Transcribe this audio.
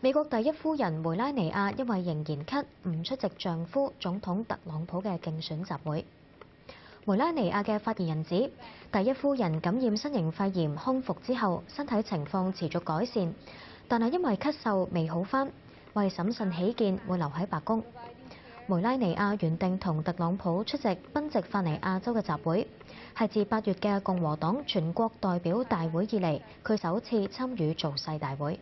美國第一夫人梅拉尼亞因為仍然咳，唔出席丈夫總統特朗普嘅競選集會。梅拉尼亞嘅發言人指，第一夫人感染新型肺炎康復之後，身體情況持續改善，但係因為咳嗽未好返，為審慎起見會留喺白宮。梅拉尼亞原定同特朗普出席賓夕法尼亞州嘅集會，係自8月嘅共和黨全國代表大會以嚟，佢首次參與造勢大會。